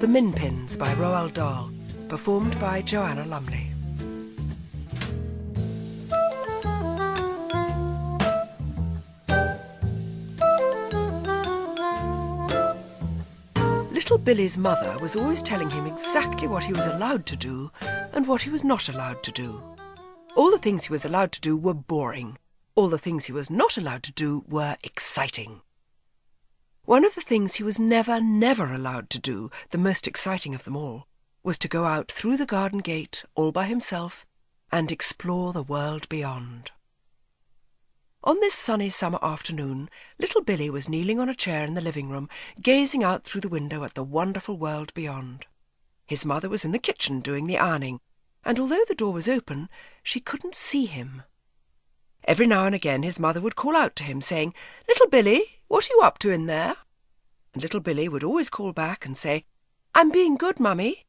The Minpins by Roald Dahl, performed by Joanna Lumley. Little Billy's mother was always telling him exactly what he was allowed to do and what he was not allowed to do. All the things he was allowed to do were boring. All the things he was not allowed to do were exciting. One of the things he was never allowed to do, the most exciting of them all, was to go out through the garden gate all by himself and explore the world beyond. On this sunny summer afternoon, little Billy was kneeling on a chair in the living room, gazing out through the window at the wonderful world beyond. His mother was in the kitchen doing the ironing, and although the door was open, she couldn't see him. Every now and again his mother would call out to him, saying, "Little Billy, what are you up to in there?" And little Billy would always call back and say, "I'm being good, Mummy."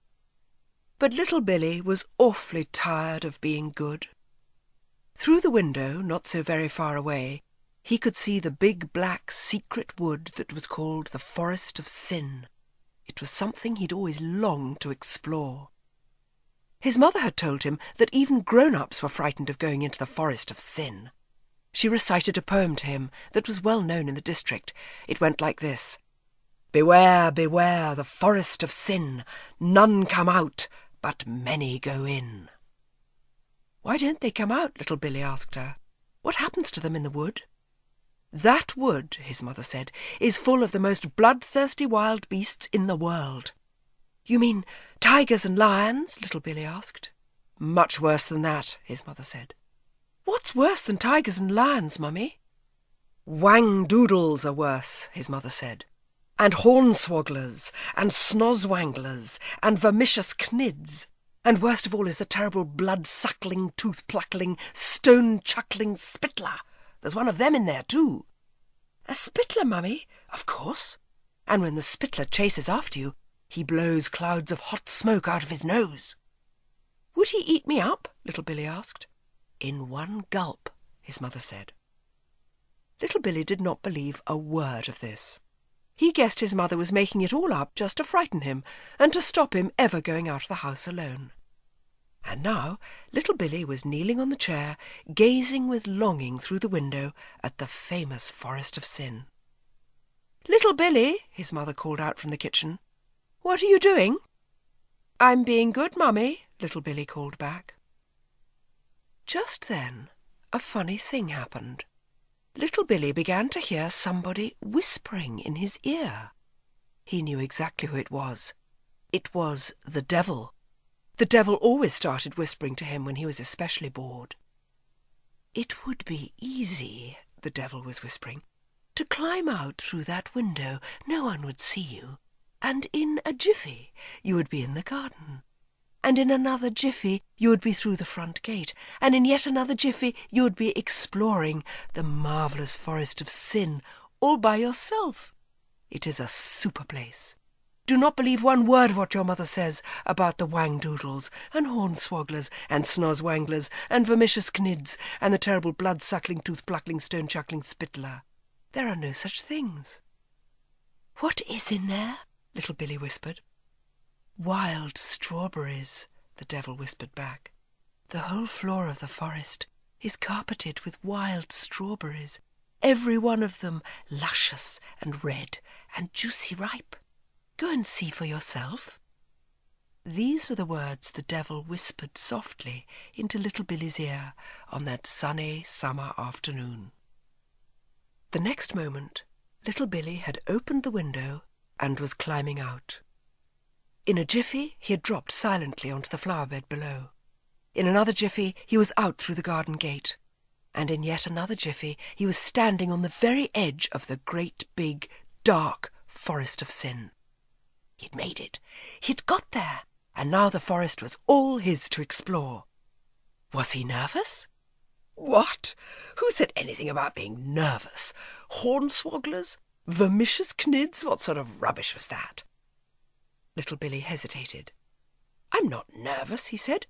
But little Billy was awfully tired of being good. Through the window, not so very far away, he could see the big black secret wood that was called the Forest of Sin. It was something he'd always longed to explore. His mother had told him that even grown-ups were frightened of going into the Forest of Sin. She recited a poem to him that was well known in the district. It went like this: "Beware, beware, the forest of sin, none come out, but many go in." "Why don't they come out?" little Billy asked her. "What happens to them in the wood?" "That wood," his mother said, "is full of the most bloodthirsty wild beasts in the world." "You mean tigers and lions?" little Billy asked. "Much worse than that," his mother said. "What's worse than tigers and lions, Mummy?" "Whang-doodles are worse," his mother said, "and hornswogglers, and snozwanglers, and vermicious knids. And worst of all is the terrible blood-suckling, tooth-pluckling, stone-chuckling spittler. There's one of them in there too." "A spittler, Mummy?" "Of course. And when the spittler chases after you, he blows clouds of hot smoke out of his nose." "Would he eat me up?" little Billy asked. "In one gulp," his mother said. Little Billy did not believe a word of this. He guessed his mother was making it all up just to frighten him and to stop him ever going out of the house alone. And now little Billy was kneeling on the chair, gazing with longing through the window at the famous Forest of Sin. "Little Billy," his mother called out from the kitchen, "what are you doing?" "I'm being good, Mummy," little Billy called back. Just then a funny thing happened. Little Billy began to hear somebody whispering in his ear. He knew exactly who it was. It was the devil. The devil always started whispering to him when he was especially bored. "It would be easy," the devil was whispering, "to climb out through that window. No one would see you. And in a jiffy you would be in the garden. And in another jiffy you would be through the front gate. And in yet another jiffy you would be exploring the marvellous Forest of Sin all by yourself. It is a super place. Do not believe one word of what your mother says about the whang-doodles and hornswogglers and snozwanglers and vermicious knids and the terrible blood-suckling, tooth-pluckling, stone-chuckling spittler. There are no such things." "What is in there?" little Billy whispered. "Wild strawberries," the devil whispered back. "The whole floor of the forest is carpeted with wild strawberries, every one of them luscious and red and juicy ripe. Go and see for yourself." These were the words the devil whispered softly into little Billy's ear on that sunny summer afternoon. The next moment, little Billy had opened the window and was climbing out. In a jiffy he had dropped silently onto the flower-bed below. In another jiffy he was out through the garden gate. And in yet another jiffy he was standing on the very edge of the great big, dark Forest of Sin. He'd made it. He'd got there, and now the forest was all his to explore. Was he nervous? What? Who said anything about being nervous? Hornswogglers? Vermicious knids? What sort of rubbish was that? Little Billy hesitated. "I'm not nervous," he said.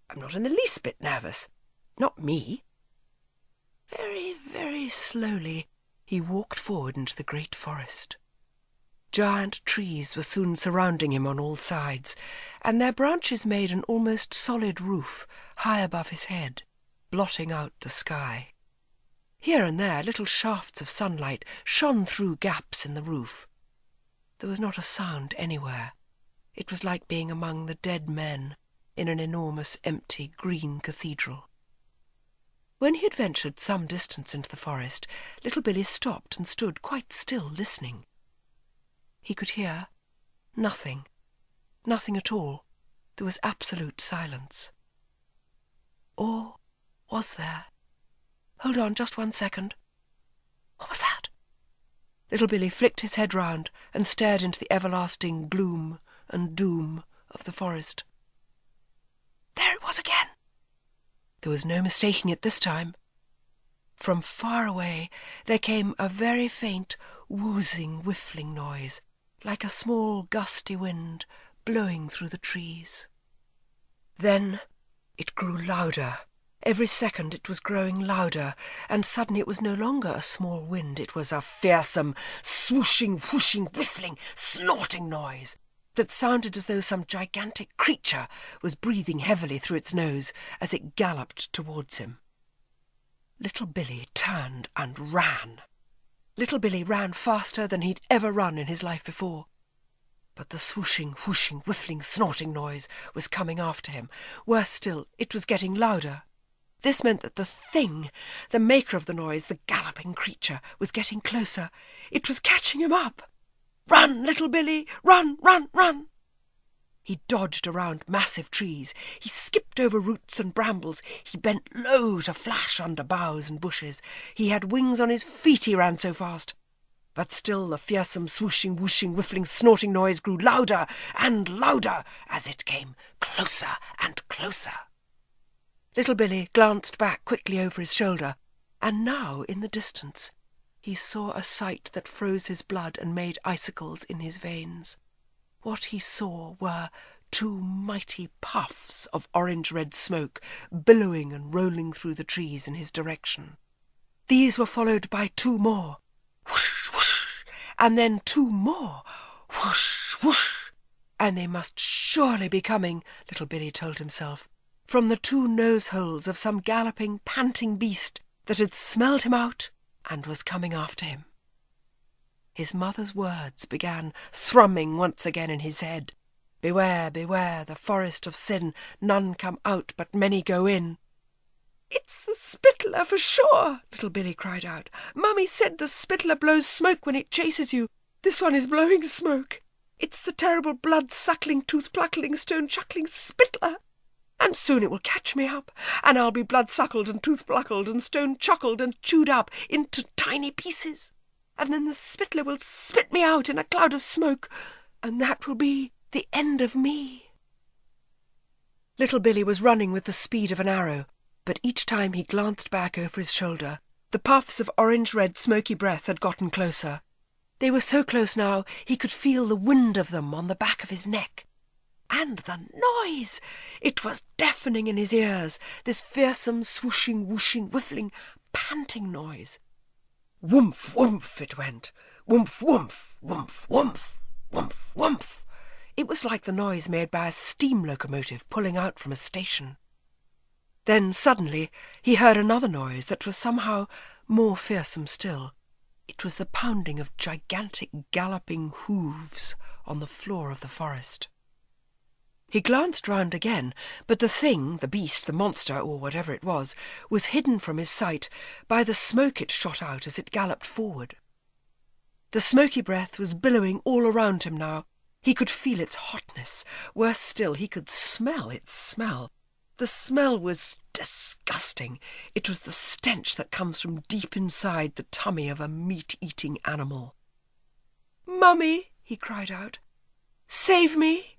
"I'm not in the least bit nervous. Not me." Very, very slowly he walked forward into the great forest. Giant trees were soon surrounding him on all sides, and their branches made an almost solid roof high above his head, blotting out the sky. Here and there little shafts of sunlight shone through gaps in the roof. There was not a sound anywhere. It was like being among the dead men in an enormous empty green cathedral. When he had ventured some distance into the forest, little Billy stopped and stood quite still, listening. He could hear nothing, nothing at all. There was absolute silence. Or was there? Hold on just 1 second. What was that? Little Billy flicked his head round and stared into the everlasting gloom and doom of the forest. There it was again. There was no mistaking it this time. From far away there came a very faint, whoozing, whiffling noise, like a small gusty wind blowing through the trees. Then it grew louder. Every second it was growing louder, and suddenly it was no longer a small wind. It was a fearsome, swooshing, whooshing, whiffling, snorting noise that sounded as though some gigantic creature was breathing heavily through its nose as it galloped towards him. Little Billy turned and ran. Little Billy ran faster than he'd ever run in his life before. But the swooshing, whooshing, whiffling, snorting noise was coming after him. Worse still, it was getting louder. This meant that the thing, the maker of the noise, the galloping creature, was getting closer. It was catching him up. Run, little Billy! Run, run, run! He dodged around massive trees. He skipped over roots and brambles. He bent low to flash under boughs and bushes. He had wings on his feet, he ran so fast. But still the fearsome swooshing, whooshing, whiffling, snorting noise grew louder and louder as it came closer and closer. Little Billy glanced back quickly over his shoulder, and now, in the distance, he saw a sight that froze his blood and made icicles in his veins. What he saw were 2 mighty puffs of orange-red smoke billowing and rolling through the trees in his direction. These were followed by 2 more, whoosh, whoosh, and then 2 more, whoosh, whoosh. And they must surely be coming, little Billy told himself, from the 2 nose-holes of some galloping, panting beast that had smelled him out and was coming after him. His mother's words began thrumming once again in his head. Beware, beware, the forest of sin, none come out but many go in. It's the spittler for sure, little Billy cried out. Mummy said the spittler blows smoke when it chases you. This one is blowing smoke. It's the terrible blood-suckling, tooth-pluckling, stone-chuckling spittler. And soon it will catch me up, and I'll be blood-suckled and tooth-pluckled and stone-chuckled and chewed up into tiny pieces. And then the spittler will spit me out in a cloud of smoke, and that will be the end of me. Little Billy was running with the speed of an arrow, but each time he glanced back over his shoulder, the puffs of orange-red smoky breath had gotten closer. They were so close now he could feel the wind of them on the back of his neck. And the noise! It was deafening in his ears, this fearsome, swooshing, whooshing, whiffling, panting noise. Whoomph, whoomph it went. Whoomph, whoomph, whoomph, whoomph, whoomph, whoomph. It was like the noise made by a steam locomotive pulling out from a station. Then suddenly he heard another noise that was somehow more fearsome still. It was the pounding of gigantic galloping hooves on the floor of the forest. He glanced round again, but the thing, the beast, the monster, or whatever it was hidden from his sight by the smoke it shot out as it galloped forward. The smoky breath was billowing all around him now. He could feel its hotness. Worse still, he could smell its smell. The smell was disgusting. It was the stench that comes from deep inside the tummy of a meat-eating animal. "Mummy!" he cried out. "Save me!"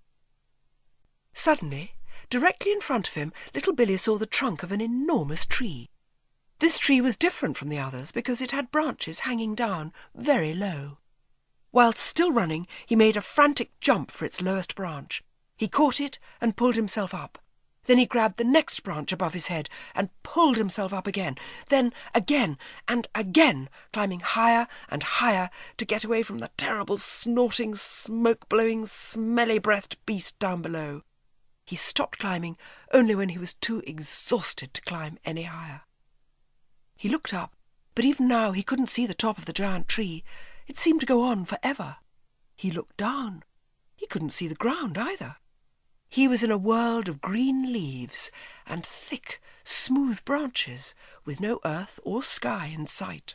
Suddenly, directly in front of him, little Billy saw the trunk of an enormous tree. This tree was different from the others because it had branches hanging down very low. Whilst still running, he made a frantic jump for its lowest branch. He caught it and pulled himself up. Then he grabbed the next branch above his head and pulled himself up again. Then again and again, climbing higher and higher to get away from the terrible, snorting, smoke-blowing, smelly-breathed beast down below. He stopped climbing only when he was too exhausted to climb any higher. He looked up, but even now he couldn't see the top of the giant tree. It seemed to go on forever. He looked down. He couldn't see the ground either. He was in a world of green leaves and thick, smooth branches, with no earth or sky in sight.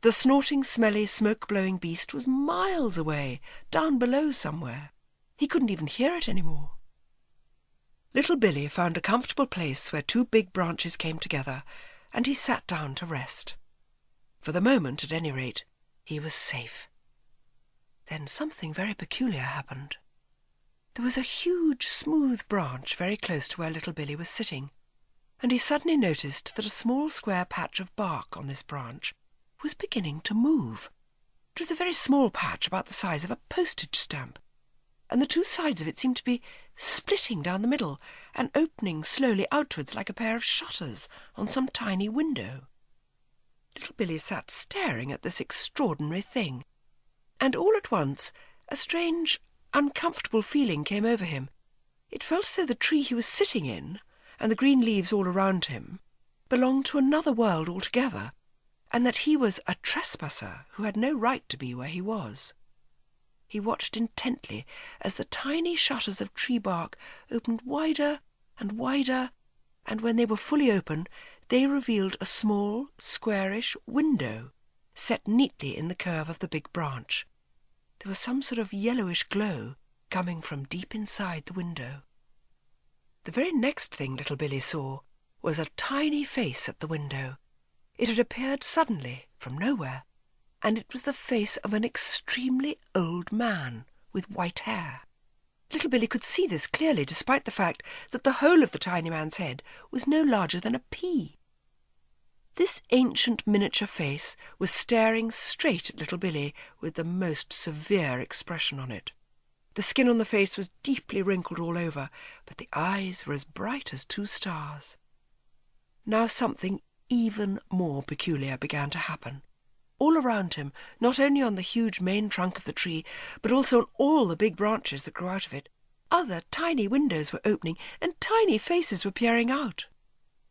The snorting, smelly, smoke-blowing beast was miles away, down below somewhere. He couldn't even hear it any more. Little Billy found a comfortable place where two big branches came together, and he sat down to rest. For the moment, at any rate, he was safe. Then something very peculiar happened. There was a huge, smooth branch very close to where little Billy was sitting, and he suddenly noticed that a small square patch of bark on this branch was beginning to move. It was a very small patch, about the size of a postage stamp, and the two sides of it seemed to be splitting down the middle and opening slowly outwards like a pair of shutters on some tiny window. Little Billy sat staring at this extraordinary thing, and all at once a strange, uncomfortable feeling came over him. It felt as though the tree he was sitting in, and the green leaves all around him, belonged to another world altogether, and that he was a trespasser who had no right to be where he was. He watched intently as the tiny shutters of tree bark opened wider and wider, and when they were fully open, they revealed a small, squarish window set neatly in the curve of the big branch. There was some sort of yellowish glow coming from deep inside the window. The very next thing little Billy saw was a tiny face at the window. It had appeared suddenly from nowhere, and it was the face of an extremely old man with white hair. Little Billy could see this clearly, despite the fact that the whole of the tiny man's head was no larger than a pea. This ancient miniature face was staring straight at little Billy with the most severe expression on it. The skin on the face was deeply wrinkled all over, but the eyes were as bright as two stars. Now something even more peculiar began to happen. All around him, not only on the huge main trunk of the tree, but also on all the big branches that grew out of it, other tiny windows were opening and tiny faces were peering out.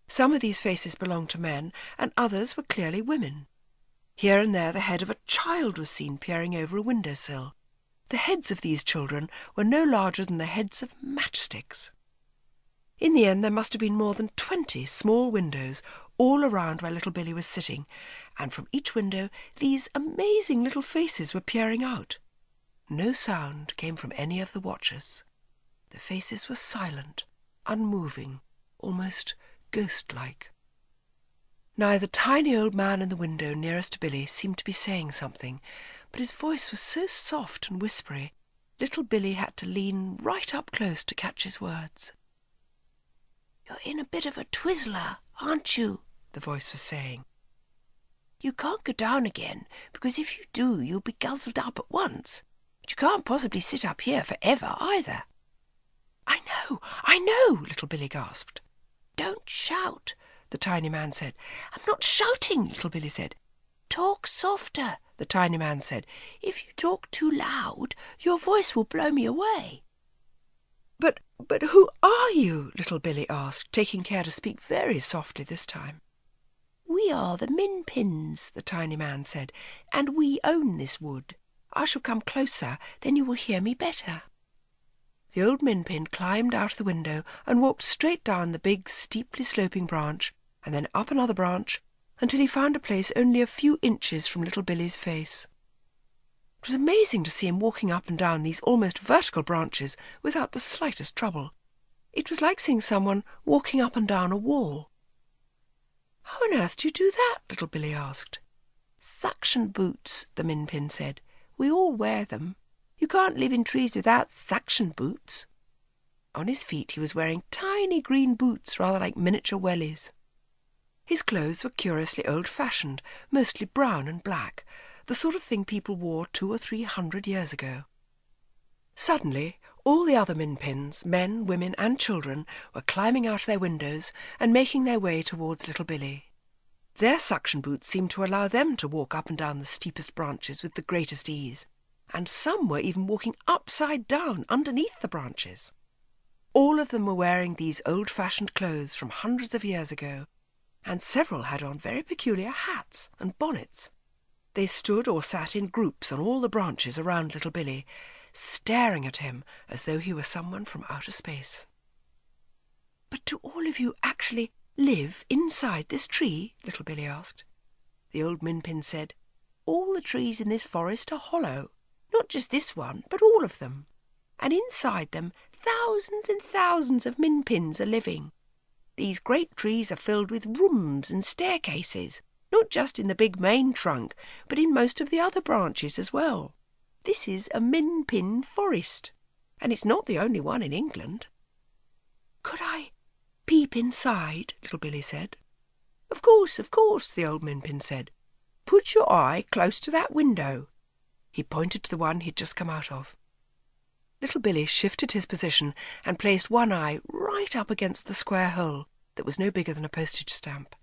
Some of these faces belonged to men, and others were clearly women. Here and there the head of a child was seen peering over a windowsill. The heads of these children were no larger than the heads of matchsticks. In the end there must have been more than 20 small windows all around where little Billy was sitting, and from each window these amazing little faces were peering out. No sound came from any of the watchers. The faces were silent, unmoving, almost ghost-like. Now the tiny old man in the window nearest to Billy seemed to be saying something, but his voice was so soft and whispery, little Billy had to lean right up close to catch his words. "You're in a bit of a twizzler, aren't you?" the voice was saying. "You can't go down again, because if you do, you'll be guzzled up at once. But you can't possibly sit up here for ever either." I know, little Billy gasped. "Don't shout," the tiny man said. "I'm not shouting," little Billy said. "Talk softer," the tiny man said. "If you talk too loud, your voice will blow me away." But who are you?" little Billy asked, taking care to speak very softly this time. "We are the Minpins," the tiny man said, "and we own this wood. I shall come closer, then you will hear me better." The old Minpin climbed out of the window and walked straight down the big, steeply sloping branch, and then up another branch, until he found a place only a few inches from little Billy's face. It was amazing to see him walking up and down these almost vertical branches without the slightest trouble. It was like seeing someone walking up and down a wall. "How on earth do you do that?" little Billy asked. "Suction boots," the Minpin said. "We all wear them. You can't live in trees without suction boots." On his feet he was wearing tiny green boots, rather like miniature wellies. His clothes were curiously old-fashioned, mostly brown and black, the sort of thing people wore 200 or 300 years ago. Suddenly, All the other Minpins, men, women and children, were climbing out of their windows and making their way towards little Billy. Their suction boots seemed to allow them to walk up and down the steepest branches with the greatest ease, and some were even walking upside down underneath the branches. All of them were wearing these old-fashioned clothes from hundreds of years ago, and several had on very peculiar hats and bonnets. They stood or sat in groups on all the branches around little Billy, staring at him as though he were someone from outer space. "But do all of you actually live inside this tree?" little Billy asked. The old Minpin said, "All the trees in this forest are hollow, not just this one, but all of them. And inside them thousands and thousands of Minpins are living. These great trees are filled with rooms and staircases, not just in the big main trunk, but in most of the other branches as well. This is a Minpin forest, and it's not the only one in England." "Could I peep inside?" little Billy said. Of course, the old Minpin said. "Put your eye close to that window." He pointed to the one he'd just come out of. Little Billy shifted his position and placed one eye right up against the square hole that was no bigger than a postage stamp.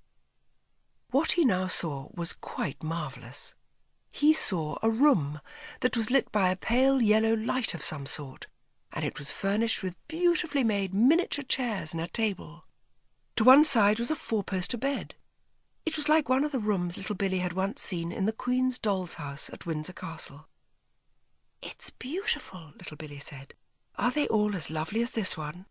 What he now saw was quite marvellous. He saw a room that was lit by a pale yellow light of some sort, and it was furnished with beautifully made miniature chairs and a table. To one side was a four-poster bed. It was like one of the rooms little Billy had once seen in the Queen's doll's house at Windsor Castle. "It's beautiful," little Billy said. "Are they all as lovely as this one?"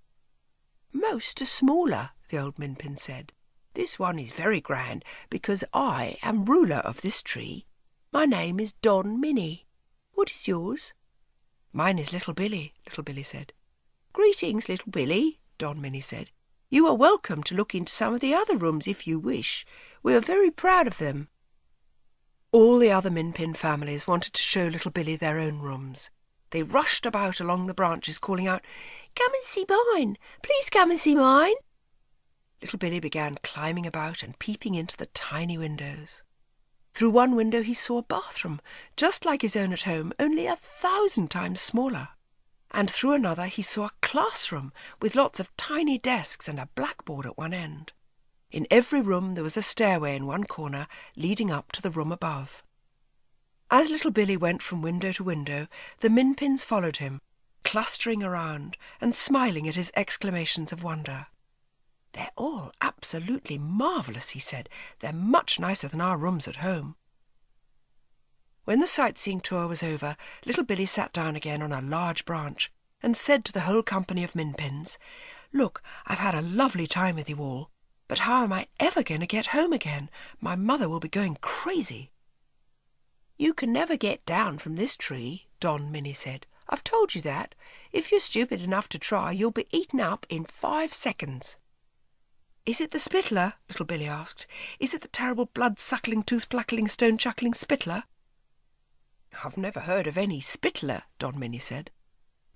"Most are smaller," the old Minpin said. "This one is very grand because I am ruler of this tree. My name is Don Minnie. What is yours?" "Mine is little Billy," little Billy said. "Greetings, little Billy," Don Minnie said. "You are welcome to look into some of the other rooms if you wish. We are very proud of them." All the other Minpin families wanted to show little Billy their own rooms. They rushed about along the branches calling out, "Come and see mine! Please come and see mine!" Little Billy began climbing about and peeping into the tiny windows. Through one window he saw a bathroom, just like his own at home, only 1,000 times smaller. And through another he saw a classroom with lots of tiny desks and a blackboard at one end. In every room there was a stairway in one corner leading up to the room above. As little Billy went from window to window, the Minpins followed him, clustering around and smiling at his exclamations of wonder. "They're all absolutely marvellous," he said. "They're much nicer than our rooms at home." When the sightseeing tour was over, little Billy sat down again on a large branch and said to the whole company of Minpins, "Look, I've had a lovely time with you all, but how am I ever going to get home again? My mother will be going crazy." "You can never get down from this tree," Don Minnie said. "I've told you that. If you're stupid enough to try, you'll be eaten up in 5 seconds. "Is it the Spittler?" little Billy asked. "Is it the terrible blood-suckling, tooth-pluckling, stone-chuckling Spittler?" "I've never heard of any Spittler," Don Minnie said.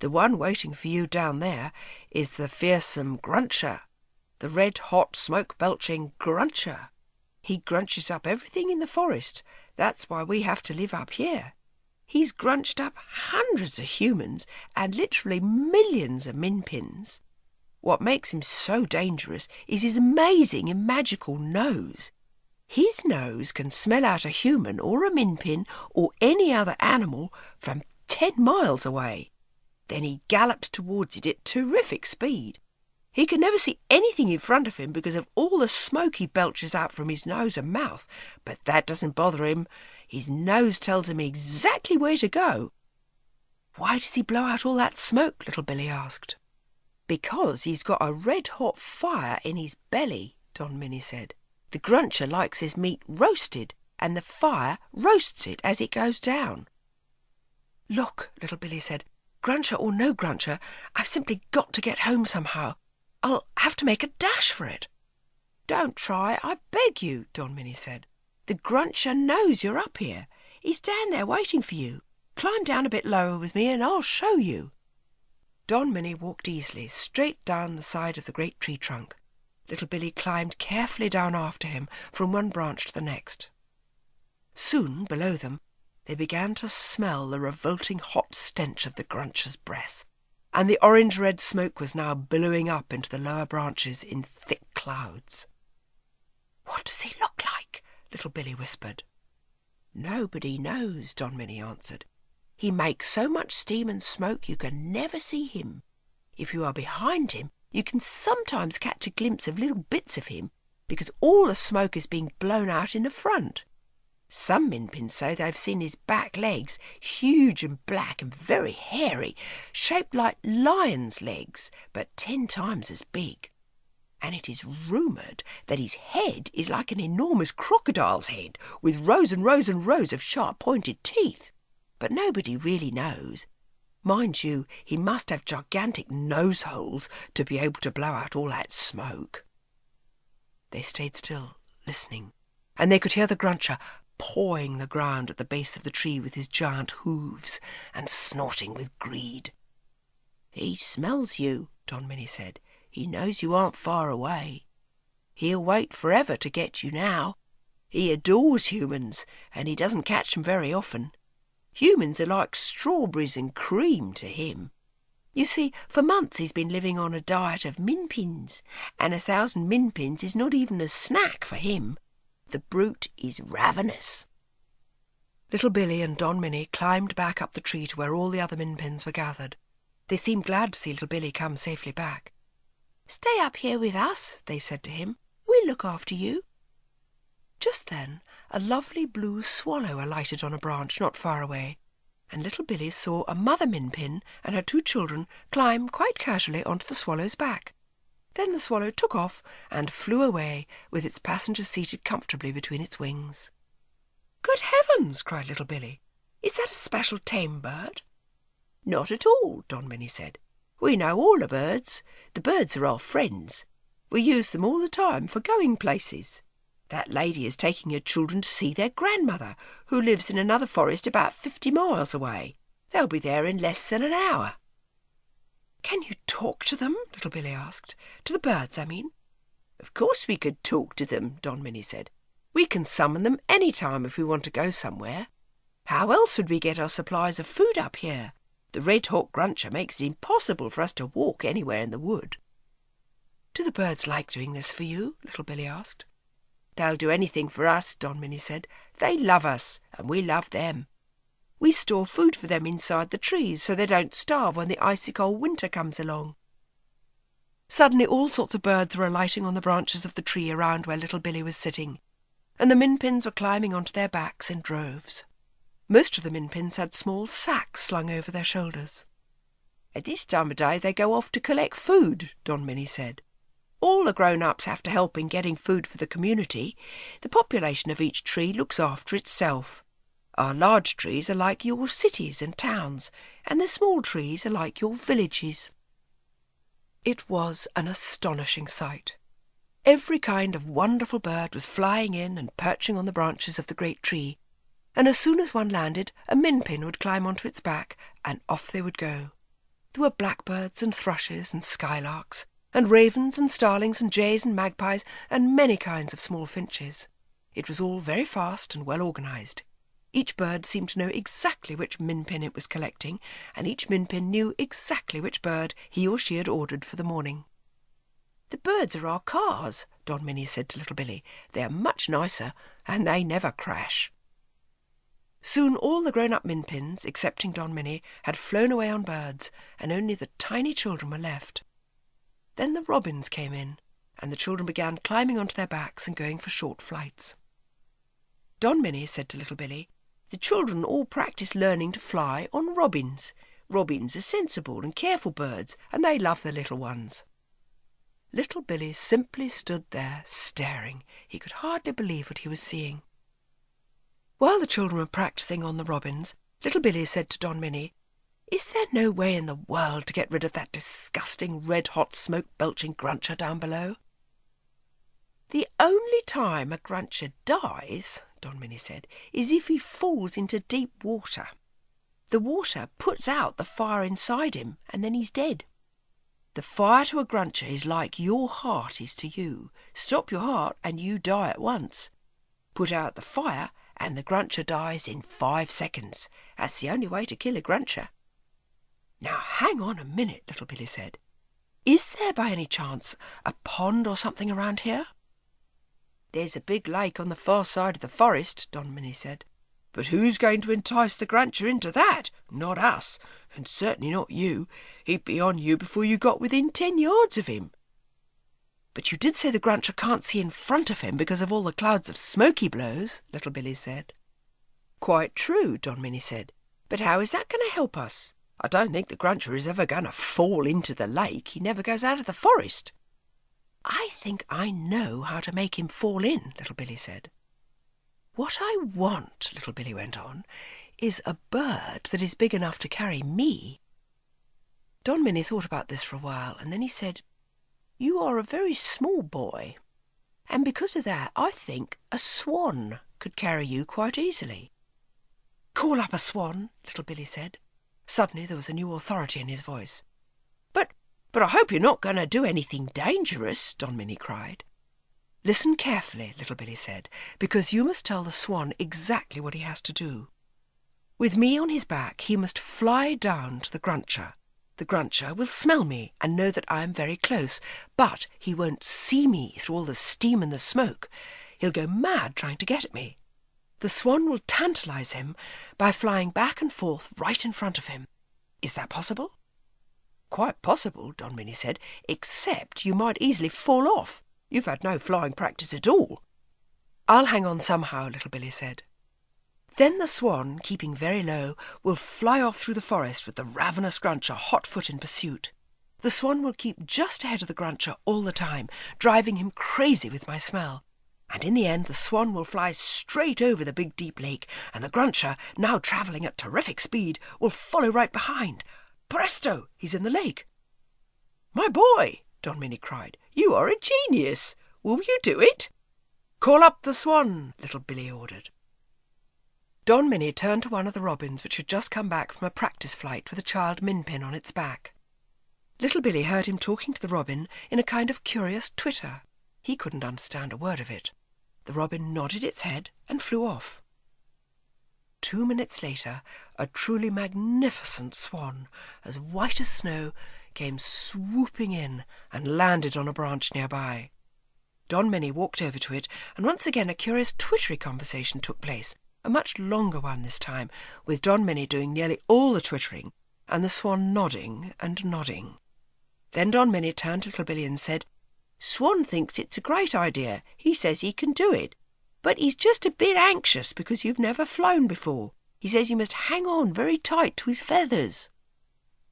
"The one waiting for you down there is the fearsome Gruncher, the red-hot, smoke-belching Gruncher. He grunches up everything in the forest. That's why we have to live up here. He's grunched up hundreds of humans and literally millions of Minpins. What makes him so dangerous is his amazing and magical nose. His nose can smell out a human or a Minpin or any other animal from 10 miles away. Then he gallops towards it at terrific speed. He can never see anything in front of him because of all the smoke he belches out from his nose and mouth, but that doesn't bother him. His nose tells him exactly where to go." "Why does he blow out all that smoke?" little Billy asked. "Because he's got a red-hot fire in his belly," Don Minnie said. "The Gruncher likes his meat roasted, and the fire roasts it as it goes down." "Look," little Billy said, "Gruncher or no Gruncher, I've simply got to get home somehow. I'll have to make a dash for it." "Don't try, I beg you," Don Minnie said. "The Gruncher knows you're up here. He's down there waiting for you. Climb down a bit lower with me and I'll show you." Don Minnie walked easily straight down the side of the great tree trunk. Little Billy climbed carefully down after him from one branch to the next. Soon, below them, they began to smell the revolting hot stench of the Gruncher's breath, and the orange-red smoke was now billowing up into the lower branches in thick clouds. "What does he look like?" little Billy whispered. "Nobody knows," Don Minnie answered. "He makes so much steam and smoke you can never see him. If you are behind him, you can sometimes catch a glimpse of little bits of him, because all the smoke is being blown out in the front. Some Minpins say they've seen his back legs, huge and black and very hairy, shaped like lions' legs, but 10 times as big. And it is rumoured that his head is like an enormous crocodile's head, with rows and rows and rows of sharp pointed teeth. But nobody really knows. Mind you, he must have gigantic nose holes to be able to blow out all that smoke." They stayed still, listening, and they could hear the Gruncher pawing the ground at the base of the tree with his giant hooves and snorting with greed. "He smells you," Don Minnie said. "He knows you aren't far away. He'll wait forever to get you now. He adores humans, and he doesn't catch them very often. Humans are like strawberries and cream to him. You see, for months he's been living on a diet of Minpins, and 1,000 Minpins is not even a snack for him. The brute is ravenous." Little Billy and Don Minnie climbed back up the tree to where all the other Minpins were gathered. They seemed glad to see little Billy come safely back. "Stay up here with us," they said to him. "We'll look after you." Just then a lovely blue swallow alighted on a branch not far away, and little Billy saw a mother Minpin and her 2 children climb quite casually onto the swallow's back. Then the swallow took off and flew away, with its passengers seated comfortably between its wings. "Good heavens!" cried little Billy. "Is that a special tame bird?" "Not at all," Don Minnie said. "We know all the birds. The birds are our friends. We use them all the time for going places. That lady is taking her children to see their grandmother, who lives in another forest about 50 miles away. They'll be there in less than an hour." "Can you talk to them?" little Billy asked. "To the birds, I mean." "Of course we could talk to them," Don Minnie said. "We can summon them any time if we want to go somewhere. How else would we get our supplies of food up here? The red-hawk Gruncher makes it impossible for us to walk anywhere in the wood." "Do the birds like doing this for you?" little Billy asked. "They'll do anything for us," Don Minnie said. "They love us, and we love them. We store food for them inside the trees so they don't starve when the icy cold winter comes along." Suddenly all sorts of birds were alighting on the branches of the tree around where little Billy was sitting, and the Minpins were climbing onto their backs in droves. Most of the Minpins had small sacks slung over their shoulders. "At this time of day they go off to collect food," Don Minnie said. "All the grown-ups have to help in getting food for the community. The population of each tree looks after itself. Our large trees are like your cities and towns, and the small trees are like your villages." It was an astonishing sight. Every kind of wonderful bird was flying in and perching on the branches of the great tree, and as soon as one landed, a Minpin would climb onto its back, and off they would go. There were blackbirds and thrushes and skylarks, and ravens and starlings and jays and magpies, and many kinds of small finches. It was all very fast and well organised. Each bird seemed to know exactly which Minpin it was collecting, and each Minpin knew exactly which bird he or she had ordered for the morning. "The birds are our cars," Don Minnie said to little Billy. "They are much nicer, and they never crash." Soon all the grown-up Minpins, excepting Don Minnie, had flown away on birds, and only the tiny children were left. Then the robins came in, and the children began climbing onto their backs and going for short flights. Don Minnie said to little Billy, "The children all practice learning to fly on robins. Robins are sensible and careful birds, and they love their little ones." Little Billy simply stood there, staring. He could hardly believe what he was seeing. While the children were practising on the robins, little Billy said to Don Minnie, "Is there no way in the world to get rid of that disgusting red-hot smoke-belching Gruncher down below?" "The only time a Gruncher dies," Don Minnie said, "is if he falls into deep water. The water puts out the fire inside him, and then he's dead. The fire to a Gruncher is like your heart is to you. Stop your heart and you die at once. Put out the fire and the Gruncher dies in 5 seconds. That's the only way to kill a Gruncher." "Now hang on a minute," Little Billy said. "Is there by any chance a pond or something around here?" "There's a big lake on the far side of the forest," Don Minnie said. "But who's going to entice the Gruncher into that? Not us, and certainly not you. He'd be on you before you got within 10 yards of him." "But you did say the Gruncher can't see in front of him because of all the clouds of smoke he blows," Little Billy said. "Quite true," Don Minnie said. "But how is that going to help us? I don't think the Gruncher is ever going to fall into the lake. He never goes out of the forest." "I think I know how to make him fall in," Little Billy said. "What I want," Little Billy went on, "is a bird that is big enough to carry me." Don Minnie thought about this for a while, and then he said, "You are a very small boy, and because of that I think a swan could carry you quite easily." "Call up a swan," Little Billy said. Suddenly there was a new authority in his voice. But I hope you're not going to do anything dangerous," Don Minnie cried. "Listen carefully," Little Billy said, "because you must tell the swan exactly what he has to do. With me on his back, he must fly down to the Gruncher. The Gruncher will smell me and know that I am very close, but he won't see me through all the steam and the smoke. He'll go mad trying to get at me. The swan will tantalize him by flying back and forth right in front of him. Is that possible?" "Quite possible," Don Minnie said, "except you might easily fall off. You've had no flying practice at all." "I'll hang on somehow," Little Billy said. Then the swan, keeping very low, will fly off through the forest with the ravenous Gruncher hot foot in pursuit. The swan will keep just ahead of the Gruncher all the time, driving him crazy with my smell. And in the end the swan will fly straight over the big deep lake, and the Gruncher, now travelling at terrific speed, will follow right behind. Presto! He's in the lake. "My boy," Don Minnie cried, "you are a genius. Will you do it?" "Call up the swan," Little Billy ordered. Don Minnie turned to one of the robins which had just come back from a practice flight with a child Minpin on its back. Little Billy heard him talking to the robin in a kind of curious twitter. He couldn't understand a word of it. The robin nodded its head and flew off. 2 minutes later, a truly magnificent swan, as white as snow, came swooping in and landed on a branch nearby. Don Minnie walked over to it, and once again a curious twittery conversation took place, a much longer one this time, with Don Minnie doing nearly all the twittering, and the swan nodding and nodding. Then Don Minnie turned to Little Billy and said, "Swan thinks it's a great idea. He says he can do it. But he's just a bit anxious because you've never flown before. He says you must hang on very tight to his feathers."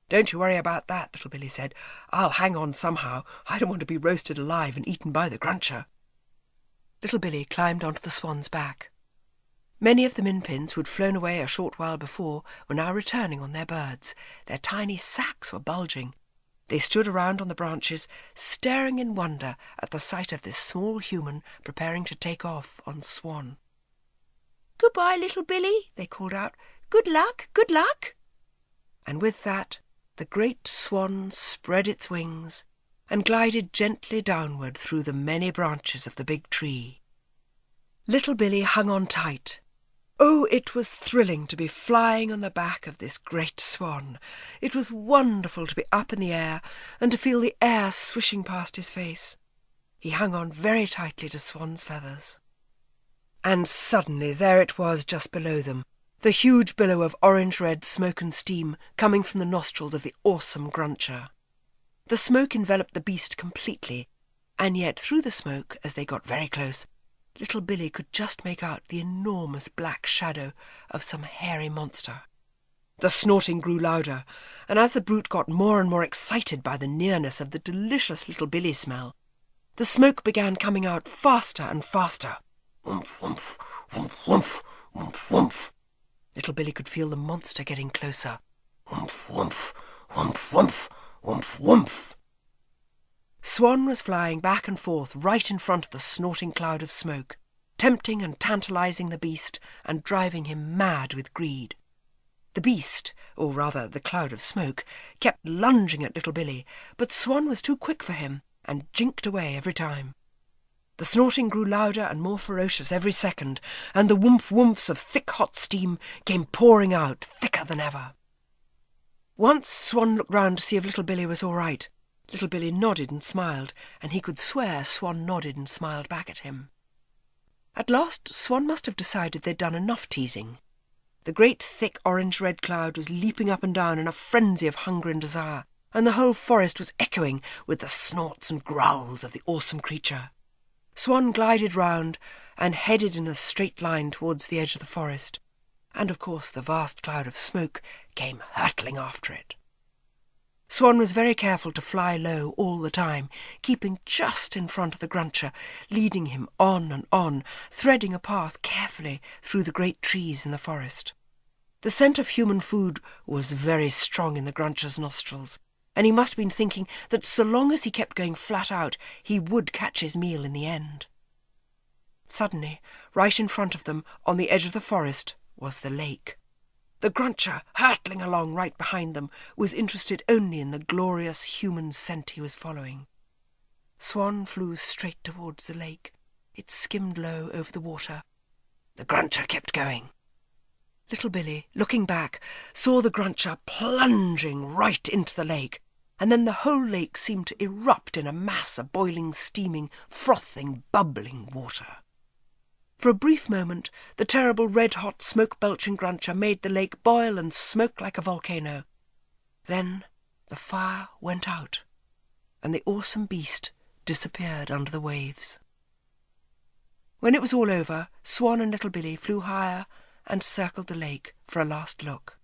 "Don't you worry about that," Little Billy said. "I'll hang on somehow. I don't want to be roasted alive and eaten by the Gruncher." Little Billy climbed onto the swan's back. Many of the Minpins who had flown away a short while before were now returning on their birds. Their tiny sacks were bulging. They stood around on the branches, staring in wonder at the sight of this small human preparing to take off on Swan. "Goodbye, Little Billy," they called out. "Good luck, good luck." And with that, the great swan spread its wings and glided gently downward through the many branches of the big tree. Little Billy hung on tight. Oh, it was thrilling to be flying on the back of this great swan. It was wonderful to be up in the air and to feel the air swishing past his face. He hung on very tightly to Swan's feathers. And suddenly there it was just below them, the huge billow of orange-red smoke and steam coming from the nostrils of the awesome Gruncher. The smoke enveloped the beast completely, and yet through the smoke, as they got very close, Little Billy could just make out the enormous black shadow of some hairy monster. The snorting grew louder, and as the brute got more and more excited by the nearness of the delicious Little Billy smell, the smoke began coming out faster and faster. Whoomph, whoomph, whoomph, whoomph, whoomph, whoomph. Little Billy could feel the monster getting closer. Whoomph, whoomph, whoomph, whoomph, whoomph, whoomph. Swan was flying back and forth right in front of the snorting cloud of smoke, tempting and tantalizing the beast and driving him mad with greed. The beast, or rather the cloud of smoke, kept lunging at Little Billy, but Swan was too quick for him and jinked away every time. The snorting grew louder and more ferocious every second, and the whoomph-whoomph of thick hot steam came pouring out thicker than ever. Once Swan looked round to see if little Billy was all right. Little Billy nodded and smiled, and he could swear Swan nodded and smiled back at him. At last Swan must have decided they'd done enough teasing. The great thick orange-red cloud was leaping up and down in a frenzy of hunger and desire, and the whole forest was echoing with the snorts and growls of the awesome creature. Swan glided round and headed in a straight line towards the edge of the forest, and of course the vast cloud of smoke came hurtling after it. Swan was very careful to fly low all the time, keeping just in front of the gruncher, leading him on and on, threading a path carefully through the great trees in the forest. The scent of human food was very strong in the gruncher's nostrils, and he must have been thinking that so long as he kept going flat out, he would catch his meal in the end. Suddenly, right in front of them, on the edge of the forest, was the lake. The gruncher, hurtling along right behind them, was interested only in the glorious human scent he was following. Swan flew straight towards the lake. It skimmed low over the water. The gruncher kept going. Little Billy, looking back, saw the gruncher plunging right into the lake, and then the whole lake seemed to erupt in a mass of boiling, steaming, frothing, bubbling water. For a brief moment, the terrible red-hot, smoke-belching gruncher made the lake boil and smoke like a volcano. Then the fire went out, and the awesome beast disappeared under the waves. When it was all over, Swan and Little Billy flew higher and circled the lake for a last look.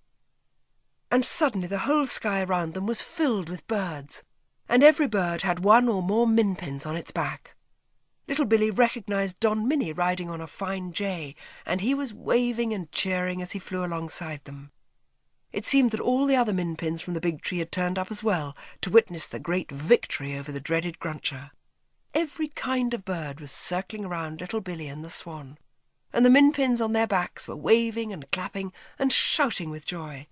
And suddenly the whole sky around them was filled with birds, and every bird had one or more Minpins on its back. Little Billy recognised Don Minnie riding on a fine jay, and he was waving and cheering as he flew alongside them. It seemed that all the other Minpins from the big tree had turned up as well to witness the great victory over the dreaded gruncher. Every kind of bird was circling around Little Billy and the Swan, and the Minpins on their backs were waving and clapping and shouting with joy.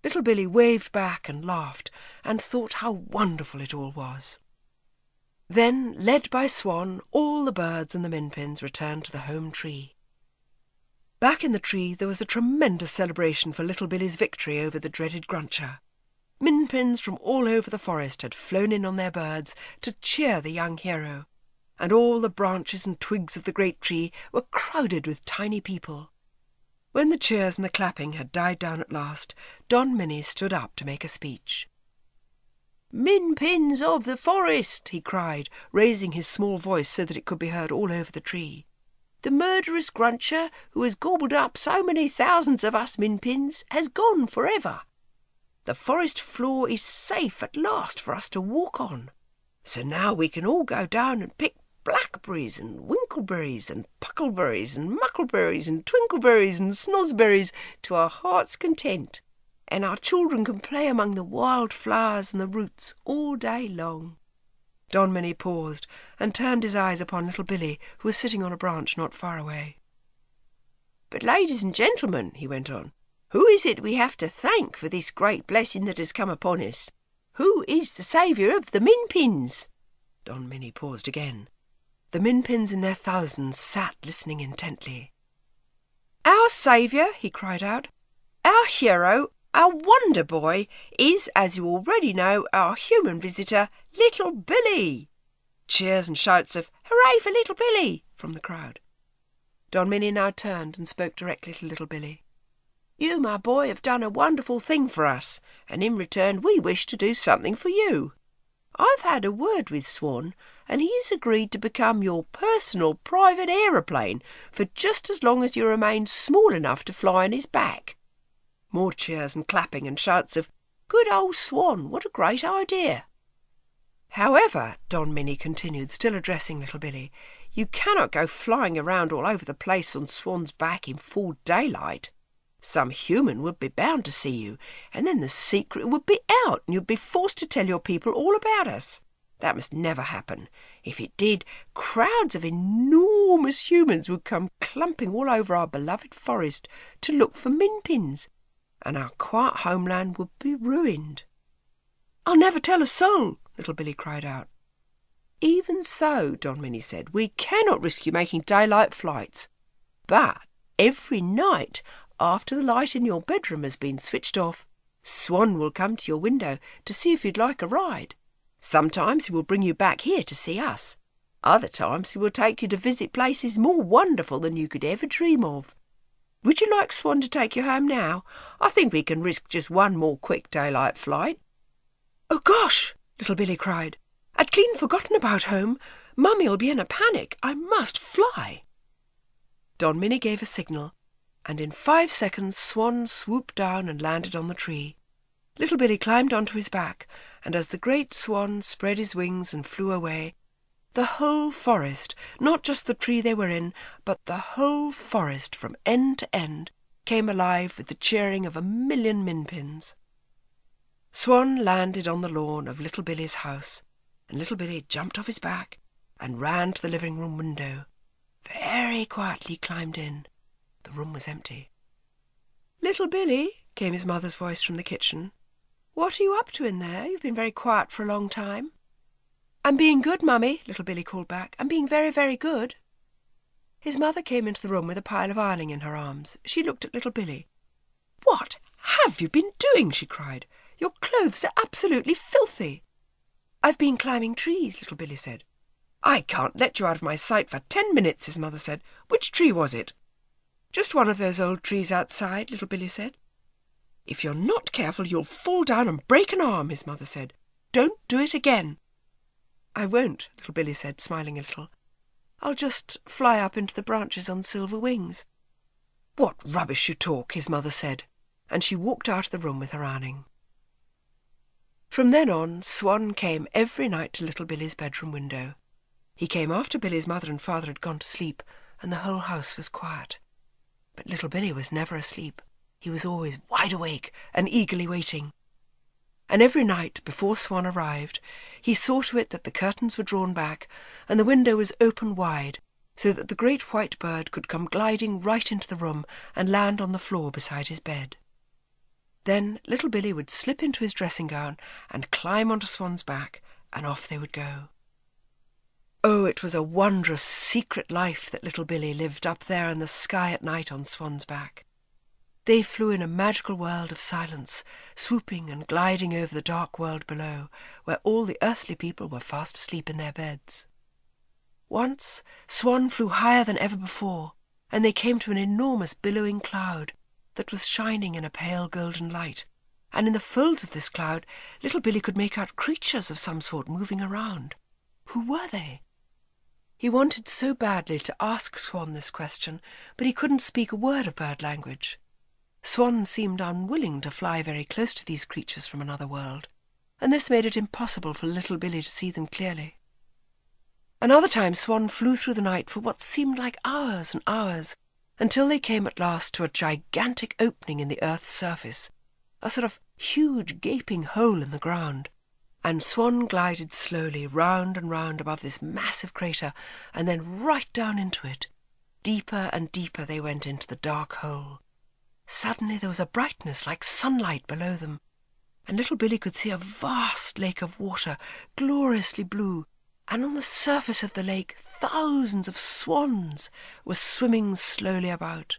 Little Billy waved back and laughed, and thought how wonderful it all was. Then, led by Swan, all the birds and the Minpins returned to the home tree. Back in the tree there was a tremendous celebration for Little Billy's victory over the dreaded gruncher. Minpins from all over the forest had flown in on their birds to cheer the young hero, and all the branches and twigs of the great tree were crowded with tiny people. When the cheers and the clapping had died down at last, Don Minnie stood up to make a speech. "Minpins of the forest," he cried, raising his small voice so that it could be heard all over the tree. "The murderous gruncher, who has gobbled up so many thousands of us Minpins, has gone forever. The forest floor is safe at last for us to walk on. So now we can all go down and pick blackberries and winkleberries and puckleberries and muckleberries and twinkleberries and snozberries to our heart's content. And our children can play among the wild flowers and the roots all day long." Don Minnie paused and turned his eyes upon Little Billy, who was sitting on a branch not far away. "But, ladies and gentlemen," he went on, "who is it we have to thank for this great blessing that has come upon us? Who is the saviour of the Minpins?" Don Minnie paused again. The Minpins in their thousands sat listening intently. "Our saviour," he cried out, "our hero, our wonder boy, is, as you already know, our human visitor, Little Billy." Cheers and shouts of "Hooray for Little Billy!" from the crowd. Don Minnie now turned and spoke directly to Little Billy. "You, my boy, have done a wonderful thing for us, and in return we wish to do something for you. I've had a word with Swan, and he's agreed to become your personal private aeroplane for just as long as you remain small enough to fly on his back." More cheers and clapping and shouts of "Good old Swan, what a great idea!" "However," Don Minnie continued, still addressing Little Billy, "you cannot go flying around all over the place on Swan's back in full daylight. Some human would be bound to see you, and then the secret would be out, and you'd be forced to tell your people all about us. That must never happen. If it did, crowds of enormous humans would come clumping all over our beloved forest to look for Minpins, and our quiet homeland would be ruined." "I'll never tell a soul," Little Billy cried out. "Even so," Don Minnie said, "we cannot risk you making daylight flights. But every night, after the light in your bedroom has been switched off, Swan will come to your window to see if you'd like a ride. Sometimes he will bring you back here to see us. Other times he will take you to visit places more wonderful than you could ever dream of. Would you like Swan to take you home now? I think we can risk just one more quick daylight flight." "Oh gosh!" little Billy cried. "I'd clean forgotten about home. Mummy'll be in a panic. I must fly." Don Minnie gave a signal, and in 5 seconds Swan swooped down and landed on the tree. Little Billy climbed onto his back, and as the great swan spread his wings and flew away, the whole forest, not just the tree they were in, but the whole forest from end to end, came alive with the cheering of 1,000,000 Minpins. Swan landed on the lawn of Little Billy's house, and Little Billy jumped off his back and ran to the living room window. Very quietly climbed in. The room was empty. "Little Billy," came his mother's voice from the kitchen. "What are you up to in there? You've been very quiet for a long time." "I'm being good, Mummy," Little Billy called back. "I'm being very, very good." His mother came into the room with a pile of ironing in her arms. She looked at Little Billy. "What have you been doing?" she cried. "Your clothes are absolutely filthy." "I've been climbing trees," Little Billy said. "I can't let you out of my sight for 10 minutes, his mother said. "Which tree was it?" "Just one of those old trees outside," Little Billy said. "If you're not careful, you'll fall down and break an arm," his mother said. "Don't do it again." "I won't," Little Billy said, smiling a little. "I'll just fly up into the branches on silver wings." "What rubbish you talk," his mother said, and she walked out of the room with her ironing. From then on, Swan came every night to Little Billy's bedroom window. He came after Billy's mother and father had gone to sleep, and the whole house was quiet. But Little Billy was never asleep. He was always wide awake and eagerly waiting. And every night, before Swan arrived, he saw to it that the curtains were drawn back and the window was open wide, so that the great white bird could come gliding right into the room and land on the floor beside his bed. Then Little Billy would slip into his dressing gown and climb onto Swan's back, and off they would go. Oh, it was a wondrous secret life that Little Billy lived up there in the sky at night on Swan's back. They flew in a magical world of silence, swooping and gliding over the dark world below, where all the earthly people were fast asleep in their beds. Once Swan flew higher than ever before, and they came to an enormous billowing cloud that was shining in a pale golden light, and in the folds of this cloud Little Billy could make out creatures of some sort moving around. Who were they? He wanted so badly to ask Swan this question, but he couldn't speak a word of bird language. Swan seemed unwilling to fly very close to these creatures from another world, and this made it impossible for Little Billy to see them clearly. Another time Swan flew through the night for what seemed like hours and hours, until they came at last to a gigantic opening in the earth's surface, a sort of huge gaping hole in the ground. And Swan glided slowly round and round above this massive crater, and then right down into it. Deeper and deeper they went into the dark hole. Suddenly there was a brightness like sunlight below them, and Little Billy could see a vast lake of water, gloriously blue, and on the surface of the lake thousands of swans were swimming slowly about.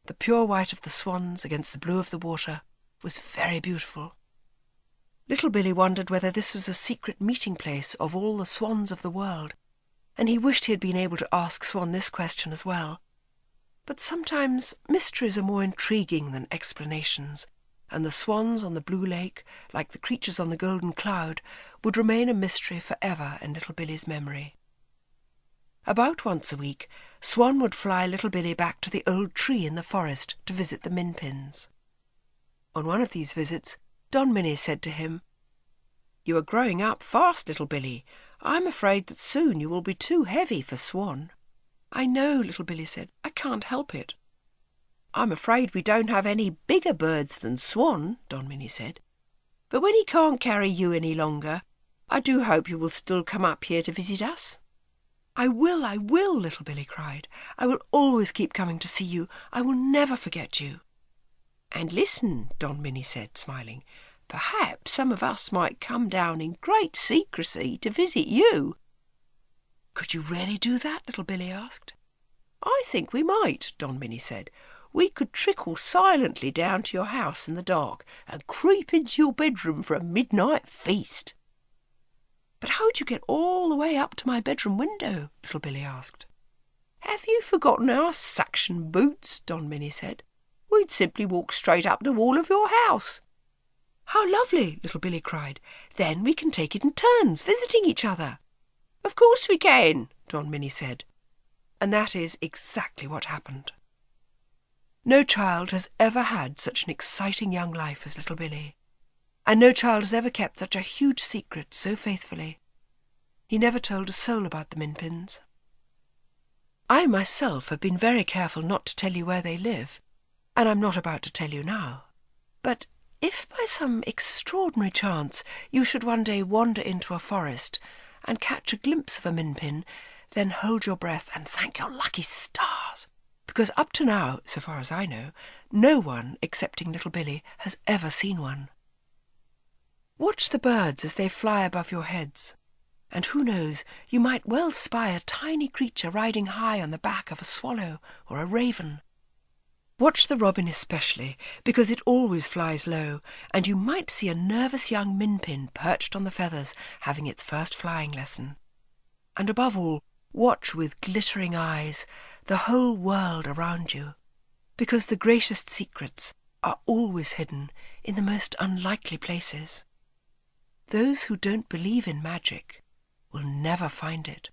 The pure white of the swans against the blue of the water was very beautiful. Little Billy wondered whether this was a secret meeting place of all the swans of the world, and he wished he had been able to ask Swan this question as well. But sometimes mysteries are more intriguing than explanations, and the swans on the blue lake, like the creatures on the golden cloud, would remain a mystery forever in Little Billy's memory. About once a week, Swan would fly Little Billy back to the old tree in the forest to visit the Minpins. On one of these visits, Don Minnie said to him, "You are growing up fast, Little Billy. I'm afraid that soon you will be too heavy for Swan." "I know," Little Billy said. "I can't help it." "I'm afraid we don't have any bigger birds than Swan," Don Minnie said. "But when he can't carry you any longer, I do hope you will still come up here to visit us." I will, Little Billy cried. "I will always keep coming to see you. I will never forget you." "And listen," Don Minnie said, smiling, "perhaps some of us might come down in great secrecy to visit you." "Could you really do that?" Little Billy asked. "I think we might," Don Minnie said. we could trickle silently down to your house in the dark and creep into your bedroom for a midnight feast." "But how would you get all the way up to my bedroom window?" little Billy asked. "Have you forgotten our suction boots?" Don Minnie said. "We'd simply walk straight up the wall of your house." "How lovely!" little Billy cried. "Then we can take it in turns, visiting each other." "Of course we can," Don Minnie said. And that is exactly what happened. No child has ever had such an exciting young life as little Billy, and no child has ever kept such a huge secret so faithfully. He never told a soul about the Minpins. I myself have been very careful not to tell you where they live, and I'm not about to tell you now. But if by some extraordinary chance you should one day wander into a forest and catch a glimpse of a Minpin, then hold your breath and thank your lucky stars, because up to now, so far as I know, no one, excepting little Billy, has ever seen one. Watch the birds as they fly above your heads, and who knows, you might well spy a tiny creature riding high on the back of a swallow or a raven. Watch the robin especially, because it always flies low, and you might see a nervous young Minpin perched on the feathers having its first flying lesson. And above all, watch with glittering eyes the whole world around you, because the greatest secrets are always hidden in the most unlikely places. Those who don't believe in magic will never find it.